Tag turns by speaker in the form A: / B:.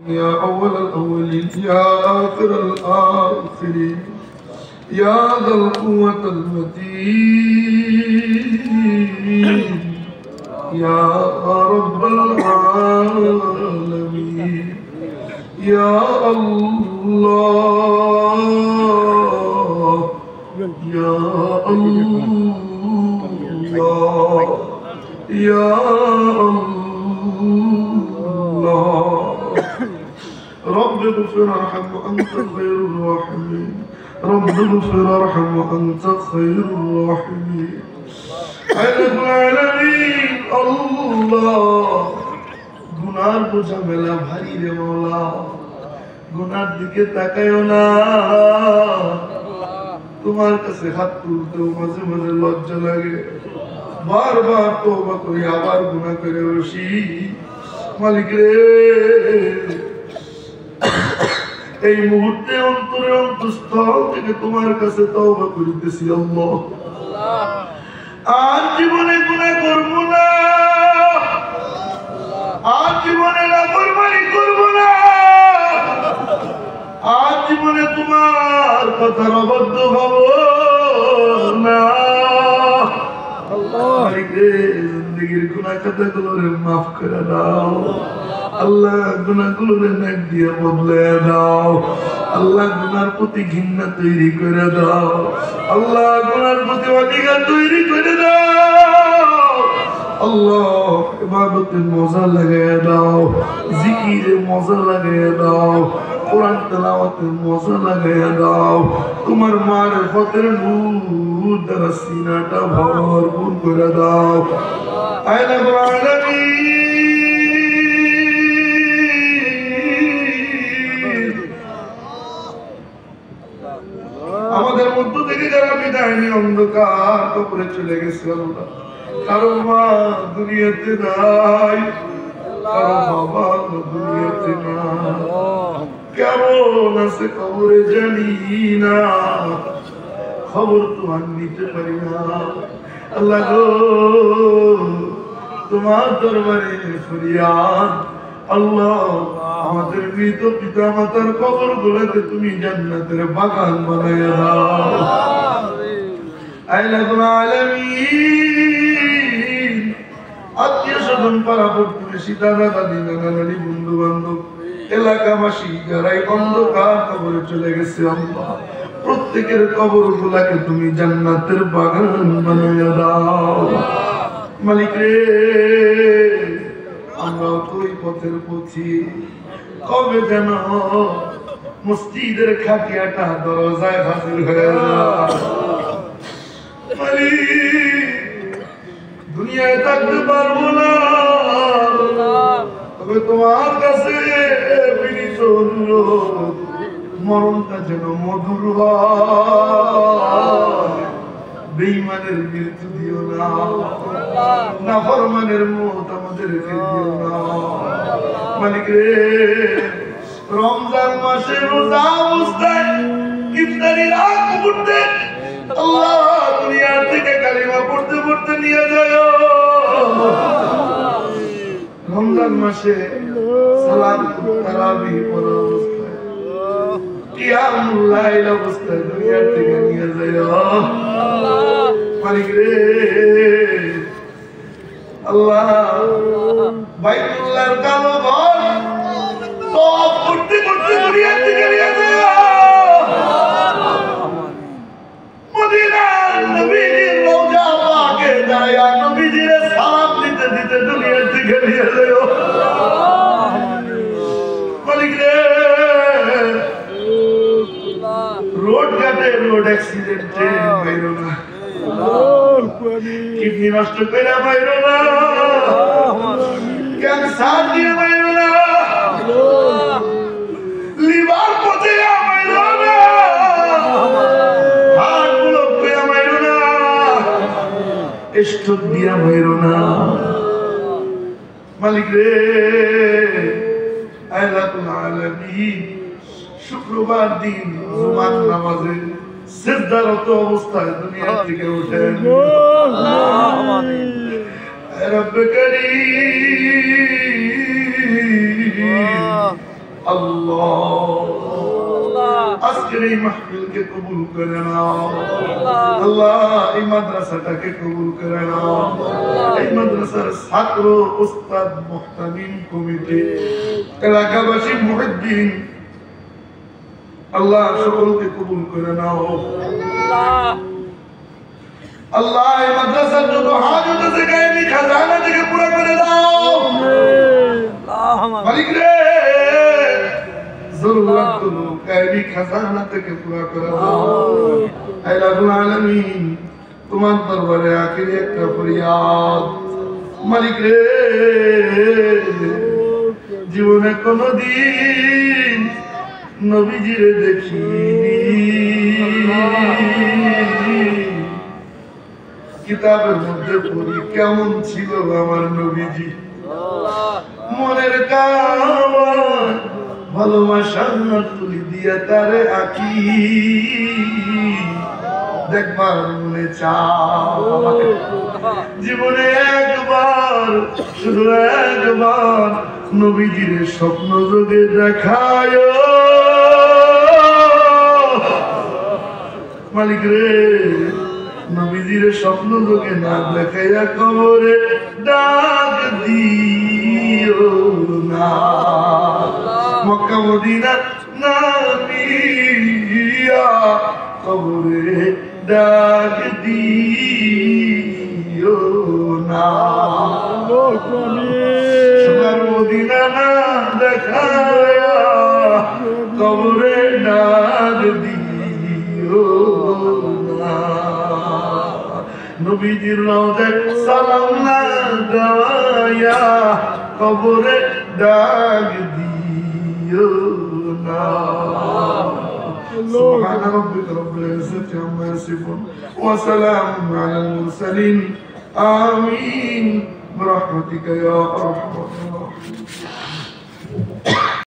A: يا أول الأولين يا آخر الآخرين يا ذا القوة المتين يا رب العالمين يا الله يا الله يا الله رب اغفر ارحم وأنت خير الراحمين رب اغفر ارحم وأنت خير الراحمين رب العالمين الله গুনার বোঝা মেলা ভারী রে মওলা গুনার দিকে তাকায়ও না তোমার কাছে হাত তুলতেও মাঝে মাঝে লজ্জা লাগে বারবার তওবা করি আবার গুনাহ করে বসি মালিক রে এই মুহূর্তে অন্তরে অন্তঃস্থল থেকে তোমার কাছে তওবা করিতেছি আল্লাহ আর জীবনে গুনাহ করব না আর জীবনে নাফরমানি করব না আর জীবনে তোমার কথার অবাধ্য হব না আল্লাহ জিন্দেগির গুনাহ খাতাগুলোরে মাফ করে দাও আল্লাহ গুনাহগুলোরে নেক দিয়ে বদলে দাও আল্লাহ গুনার প্রতি ঘৃণা তৈরি করে দাও আল্লাহ গুনার প্রতি অধিকার তৈরি করে দাও আল্লাহ ইবাদতে মজা লাগায় দাও জিকিরে মজা লাগায় দাও কোরআন তেলাওয়াতে মজা লাগায় দাও তোমার মারিফতের নূর দ্বারা সিনাটা ভরপুর করে দাও আয় রব্বুল আলামিন আমাদের মধ্য থেকে যারা বিদায় নিয়ে অন্ধকার কবরে চলে গেছে আল্লাহ কারো মা দুনিয়াতে নাই কারো বাবা দুনিয়াতে নাই কেমন আছে কবরে জানি না খবর তো আর নিতে পারি না আল্লাহ গো তোমার দরবারে ফরিয়াদ আল্লাহ আমাদের মৃত পিতা মাতার কবর গুলোতে তুমি জান্নাতের বাগান বানাইয়া দাও আয় রব্বুল আলামিন আত্মীয় স্বজন পাড়া প্রতিবেশী দাদা দাদি নানা নানি বন্ধু বান্ধব এলাকাবাসী যারাই অন্ধকার কবরে চলে গেছে আল্লাহ প্রত্যেকের কবর গুলাকে তুমি জান্নাতের বাগান বানাইয়া দাও মালিক রে আমরা ওই পথের পথি কবে যেন মসজিদের খাটিয়াটা দরজায় হাজির হয়ে যায় দুনিয়ায় থাকতে পারবো না তবে তোমার কাছে বিনীত অনুরোধ মরণটা যেন মধুর হয় বেঈমানের মৃত্যু দিও না নাফরমানের মওত আমাদেরকে দিও না মালিক রে রমজান মাসে রোজা অবস্থায় ইফতারির আগ মুহূর্তে আল্লাহ দুনিয়া থেকে কালিমা পড়তে পড়তে নিয়ে যায় রমজান মাসে সালাত তারাবি পড়া অবস্থায় কিয়ামুল লাইল অবস্থায় দুনিয়া থেকে নিয়ে যায় মালিক রে আল্লাহ বাইতুল্লাহর কালো ঘর তওয়াফ করতে করতে দুনিয়া থেকে নিয়ে যায় মদিনার নবীর রওজা পাকে দাঁড়ায়া নবীজির সালাম দিতে দিতে দুনিয়া থেকে নিয়ে যায় মালিক রে রোড ঘাটে রোড অ্যাক্সিডেন্টে বাইরো না কিডনি নষ্ট করে বাইরো না ক্যান্সার দিয়ে বাইরো না লিভার পচে বাইরো না হার্ট ব্লক করে বাইরো না স্ট্রোক দিয়ে বাইরো না মালিক রে আল্লাহুল আলামিন শুক্রবার দিন জুমার নামাজে সিজদারত অবস্থায় দুনিয়া থেকে উঠেন আমিন রব্বে করিম আজকের এই মাহফিলকে কবুল করে নাও আল্লাহ, এই মাদ্রাসাটাকে কবুল করে নাও, এই মাদ্রাসার ছাত্র, উস্তাদ, মুহতামিম, কমিটি, এলাকাবাসী, মুহিদ্দিন আল্লাহ সকলকে কবুল করে নাও আল্লাহ। এই মাদ্রাসার যত হাজত আছে গায়েবী খাজানা থেকে পুরো করে দাও মালিক রে, জরুরতগুলো গায়েবী খাজানা থেকে পুরো করে দাও। হে রাব্বুল আলামিন, তোমার দরবারে আখিরি একটা ফরিয়াদ মালিক রে, জীবনে কোনদিন নবীজিরে দেখিনি, কিতাবের মধ্যে পড়ি কেমন ছিল আমার নবীজি, মনের কামনা ভালোবাসা তুলি দিয়া তারে আঁকি দেখবার মনে চায়, জীবনে একবার শুধু একবার নবীজিরে স্বপ্ন যোগে দেখায় মালিক রে, নবীজিরে স্বপ্ন যোগে না দেখাইয়া কবরে ডাক দিও না, মক্কা মদিনা নামিয়া কবরে ডাক দিও না, সোনার মদিনা না দেখায়া কবরে ডাক দিও না, নবীজির রওজায় সালাম না দেওয়া কবরে ডাক দিও না। سبحان ربك رب العزة عما يصفون وسلام على المرسلين آمين برحمتك يا أرحم الراحمين.